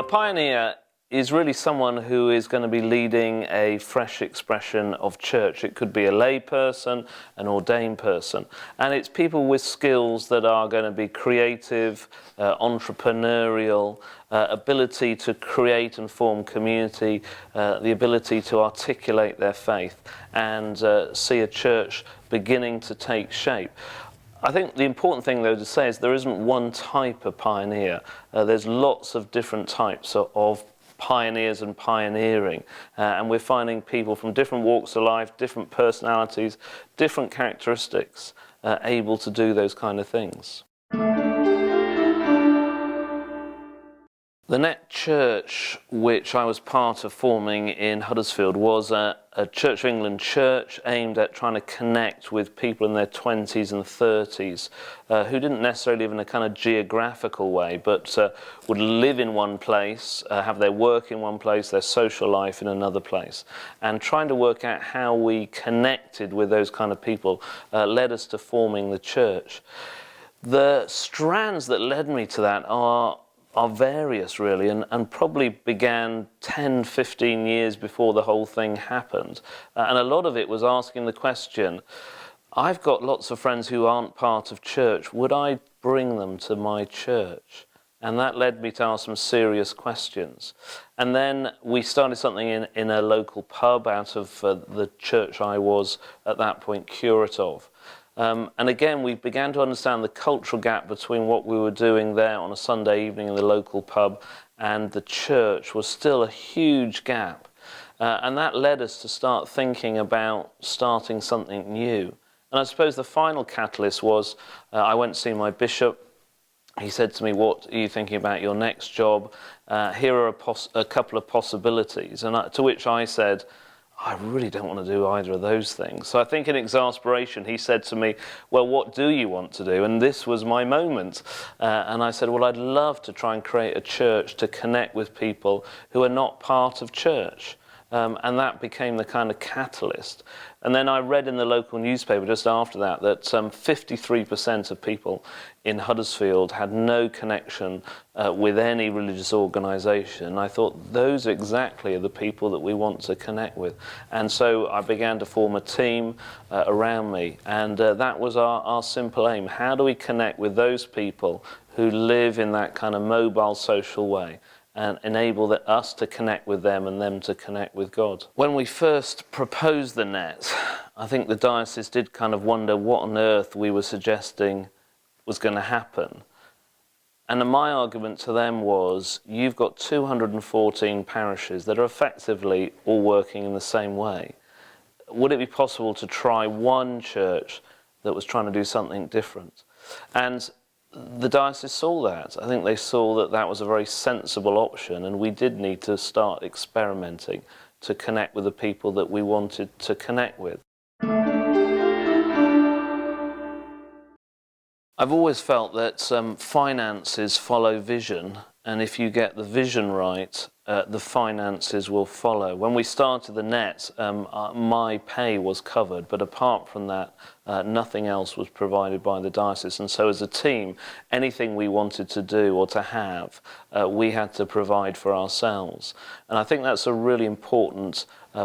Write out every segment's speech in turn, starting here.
pioneer is really someone who is going to be leading a fresh expression of church. It could be a lay person, an ordained person, and it's people with skills that are going to be creative, entrepreneurial, ability to create and form community, the ability to articulate their faith and see a church beginning to take shape. I think the important thing, though, to say is there isn't one type of pioneer. There's lots of different types of pioneers and pioneering, and we're finding people from different walks of life, different personalities, different characteristics, able to do those kind of things. The Net Church, which I was part of forming in Huddersfield, was a Church of England church aimed at trying to connect with people in their 20s and 30s who didn't necessarily live in a kind of geographical way, but would live in one place, have their work in one place, their social life in another place. And trying to work out how we connected with those kind of people led us to forming the church. The strands that led me to that are various, really, and probably began 10, 15 years before the whole thing happened. And a lot of it was asking the question, I've got lots of friends who aren't part of church, would I bring them to my church? And that led me to ask some serious questions. And then we started something in a local pub out of the church I was at that point curate of. And again, we began to understand the cultural gap between what we were doing there on a Sunday evening in the local pub and the church was still a huge gap. And that led us to start thinking about starting something new. And I suppose the final catalyst was I went to see my bishop. He said to me, what are you thinking about your next job? Here are a couple of possibilities. And to which I said, I really don't want to do either of those things. So I think in exasperation, he said to me, well, what do you want to do? And this was my moment. And I said, well, I'd love to try and create a church to connect with people who are not part of church. And that became the kind of catalyst. And then I read in the local newspaper just after that 53% of people in Huddersfield had no connection with any religious organisation. I thought those exactly are the people that we want to connect with. And so I began to form a team around me. And that was our simple aim. How do we connect with those people who live in that kind of mobile social way? And enable us to connect with them and them to connect with God. When we first proposed the net, I think the diocese did kind of wonder what on earth we were suggesting was going to happen. And my argument to them was, you've got 214 parishes that are effectively all working in the same way. Would it be possible to try one church that was trying to do something different? And the diocese saw that. I think they saw that that was a very sensible option, and we did need to start experimenting to connect with the people that we wanted to connect with. I've always felt that finances follow vision, and if you get the vision right, the finances will follow. When we started the net, my pay was covered, but apart from that, nothing else was provided by the diocese. And so as a team, anything we wanted to do or to have, we had to provide for ourselves. And I think that's a really important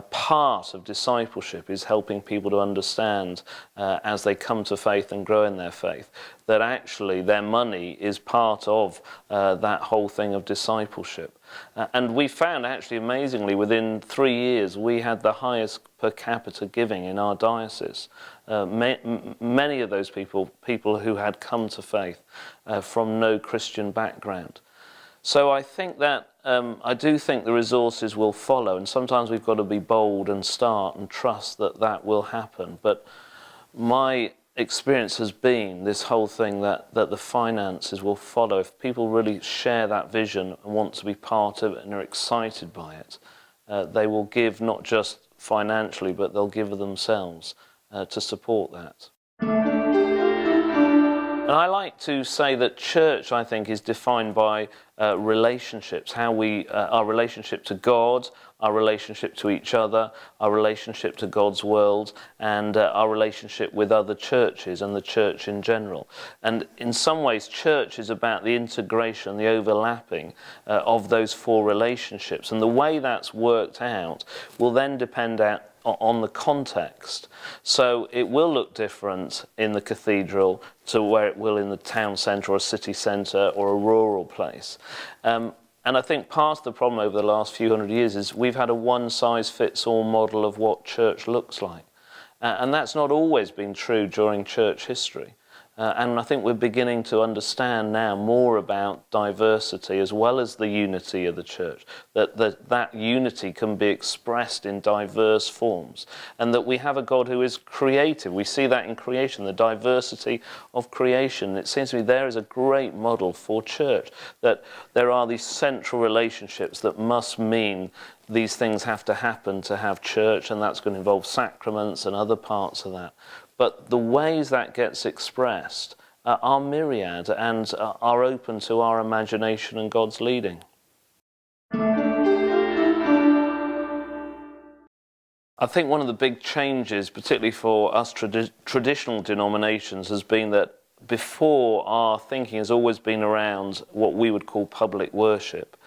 part of discipleship, is helping people to understand as they come to faith and grow in their faith, that actually their money is part of that whole thing of discipleship. And we found, actually amazingly, within 3 years we had the highest per capita giving in our diocese. Many of those people who had come to faith from no Christian background. So I think that, I do think the resources will follow, and sometimes we've got to be bold and start and trust that that will happen. But my experience has been this whole thing that the finances will follow. If people really share that vision and want to be part of it and are excited by it, they will give not just financially, but they'll give of themselves to support that. And And I like to say that church, I think, is defined by relationships, our relationship to God, our relationship to each other, our relationship to God's world, and our relationship with other churches and the church in general. And in some ways, church is about the integration, the overlapping of those four relationships. And the way that's worked out will then depend on the context. So it will look different in the cathedral to where it will in the town centre or a city centre or a rural place. And I think part of the problem over the last few hundred years is we've had a one-size-fits-all model of what church looks like. And that's not always been true during church history. And I think we're beginning to understand now more about diversity as well as the unity of the church, that unity can be expressed in diverse forms, and that we have a God who is creative. We see that in creation, the diversity of creation. It seems to me there is a great model for church, that there are these central relationships that must mean these things have to happen to have church, and that's going to involve sacraments and other parts of that. But the ways that gets expressed are myriad and are open to our imagination and God's leading. I think one of the big changes, particularly for us traditional denominations, has been that before, our thinking has always been around what we would call public worship.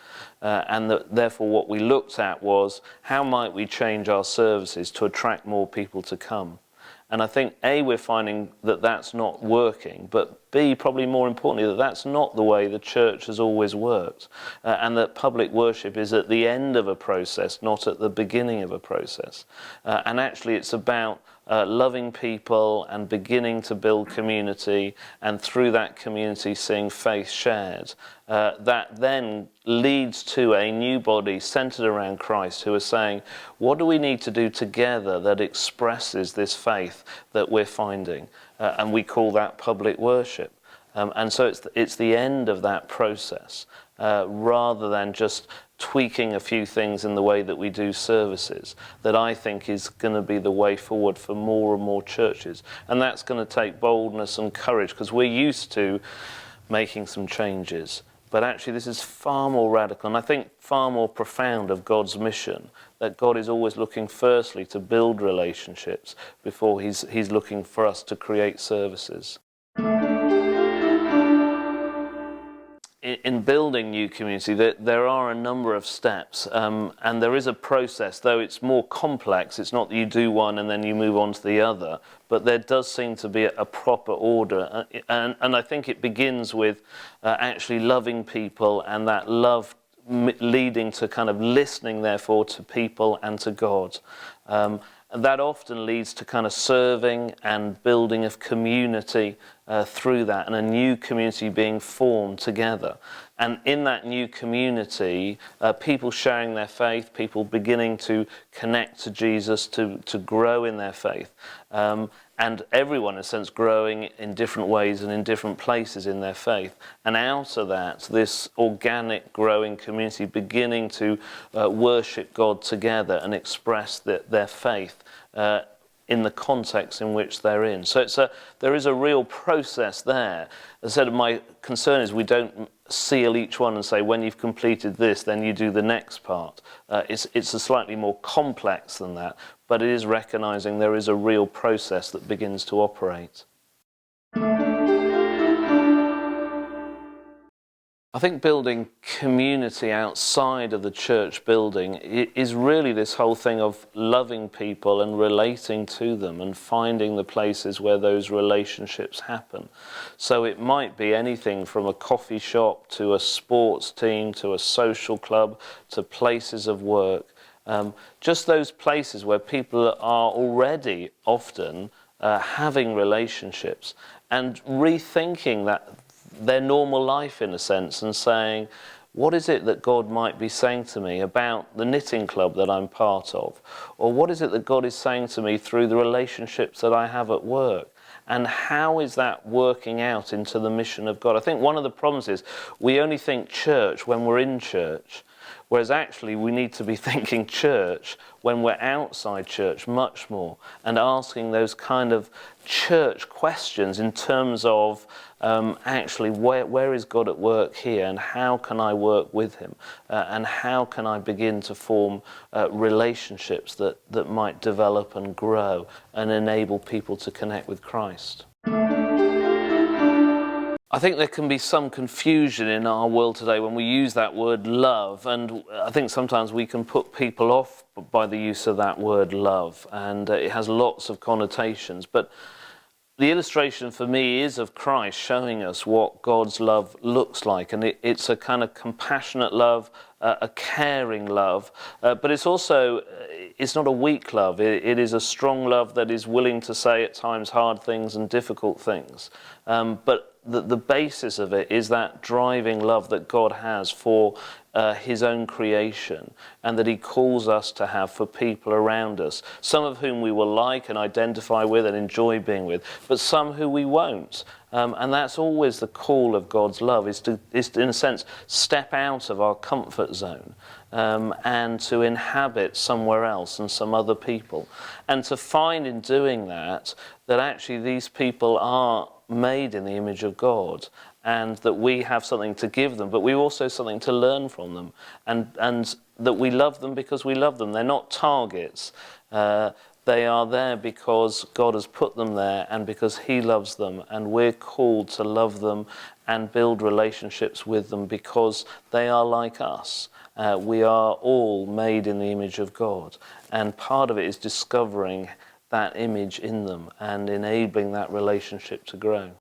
And that therefore what we looked at was how might we change our services to attract more people to come. And I think, A, we're finding that that's not working, but B, probably more importantly, that that's not the way the church has always worked, and that public worship is at the end of a process, not at the beginning of a process. And actually it's about loving people and beginning to build community, and through that community seeing faith shared. That then leads to a new body centered around Christ, who are saying, what do we need to do together that expresses this faith that we're finding? And we call that public worship. And so it's the end of that process, rather than just tweaking a few things in the way that we do services, that I think is going to be the way forward for more and more churches. And that's going to take boldness and courage, because we're used to making some changes. But actually this is far more radical, and I think far more profound of God's mission, that God is always looking firstly to build relationships before he's looking for us to create services. In building new community, there are a number of steps, and there is a process, though it's more complex. It's not that you do one and then you move on to the other, but there does seem to be a proper order, and I think it begins with actually loving people, and that love leading to kind of listening, therefore, to people and to God. And that often leads to kind of serving and building of community through that, and a new community being formed together. And in that new community, people sharing their faith, people beginning to connect to Jesus, to grow in their faith. And everyone, in a sense, growing in different ways and in different places in their faith. And out of that, this organic, growing community beginning to worship God together and express their faith in the context in which they're in. So there is a real process there. As I said, my concern is we don't seal each one and say, when you've completed this, then you do the next part. It's a slightly more complex than that, but it is recognizing there is a real process that begins to operate. I think building community outside of the church building is really this whole thing of loving people and relating to them and finding the places where those relationships happen. So it might be anything from a coffee shop to a sports team to a social club to places of work. Just those places where people are already often having relationships and rethinking their normal life in a sense, and saying, what is it that God might be saying to me about the knitting club that I'm part of? Or what is it that God is saying to me through the relationships that I have at work? And how is that working out into the mission of God? I think one of the problems is we only think church when we're in church. Whereas actually we need to be thinking church when we're outside church much more, and asking those kind of church questions in terms of actually where is God at work here, and how can I work with him, and how can I begin to form relationships that might develop and grow and enable people to connect with Christ. I think there can be some confusion in our world today when we use that word love, and I think sometimes we can put people off by the use of that word love, and it has lots of connotations. But the illustration for me is of Christ showing us what God's love looks like, and it's a kind of compassionate love, a caring love, but it's also, it's not a weak love. It is a strong love that is willing to say at times hard things and difficult things. But the basis of it is that driving love that God has for his own creation, and that he calls us to have for people around us, some of whom we will like and identify with and enjoy being with, but some who we won't. And that's always the call of God's love, is to in a sense step out of our comfort zone and to inhabit somewhere else and some other people, and to find in doing that actually these people are made in the image of God, and that we have something to give them, but we also have something to learn from them, and that we love them because we love them. They're not targets. They are there because God has put them there and because he loves them, and we're called to love them and build relationships with them because they are like us. We are all made in the image of God, and part of it is discovering that image in them and enabling that relationship to grow.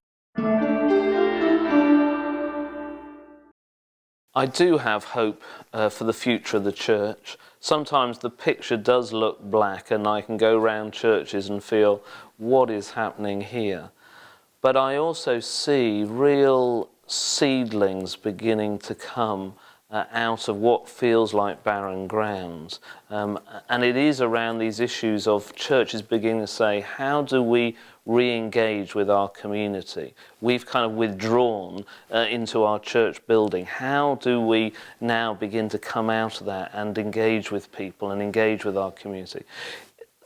I do have hope for the future of the church. Sometimes the picture does look black, and I can go around churches and feel, what is happening here? But I also see real seedlings beginning to come out of what feels like barren ground. And it is around these issues of churches beginning to say, how do we re-engage with our community? We've kind of withdrawn into our church building. How do we now begin to come out of that and engage with people and engage with our community?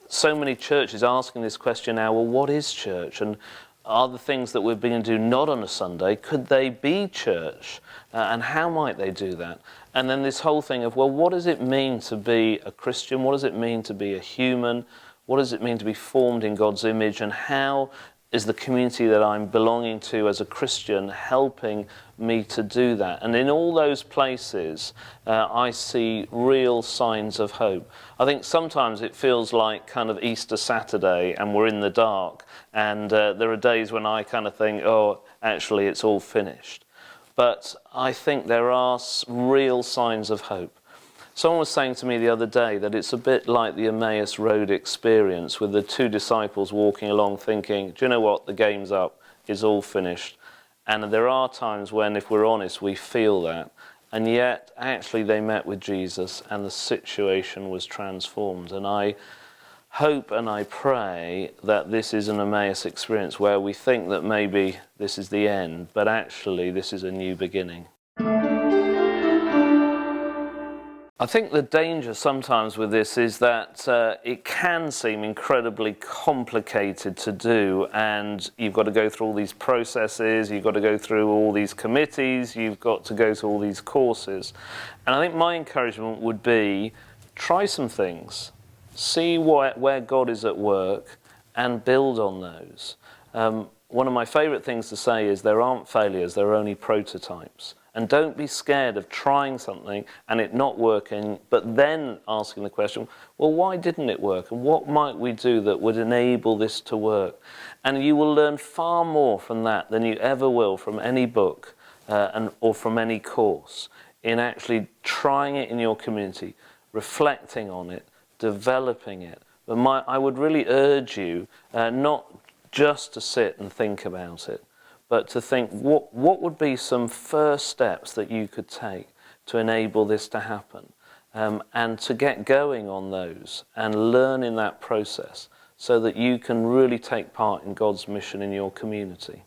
So many churches asking this question now, well, what is church? And are the things that we're beginning to do not on a Sunday, could they be church? And how might they do that? And then this whole thing of, well, what does it mean to be a Christian? What does it mean to be a human? What does it mean to be formed in God's image? And how is the community that I'm belonging to as a Christian helping me to do that? And in all those places, I see real signs of hope. I think sometimes it feels like kind of Easter Saturday and we're in the dark, and there are days when I kind of think, oh, actually it's all finished. But I think there are real signs of hope. Someone was saying to me the other day that it's a bit like the Emmaus Road experience, with the two disciples walking along thinking, do you know what, the game's up, it's all finished. And there are times when, if we're honest, we feel that. And yet, actually, they met with Jesus and the situation was transformed. And I hope and I pray that this is an Emmaus experience where we think that maybe this is the end, but actually this is a new beginning. I think the danger sometimes with this is that it can seem incredibly complicated to do, and you've got to go through all these processes, you've got to go through all these committees, you've got to go through all these courses. And I think my encouragement would be, try some things, see where God is at work and build on those. One of my favourite things to say is there aren't failures, there are only prototypes. And don't be scared of trying something and it not working, but then asking the question, well, why didn't it work? And what might we do that would enable this to work? And you will learn far more from that than you ever will from any book or from any course, in actually trying it in your community, reflecting on it, developing it. But I would really urge you not just to sit and think about it, but to think what would be some first steps that you could take to enable this to happen, and to get going on those and learn in that process so that you can really take part in God's mission in your community.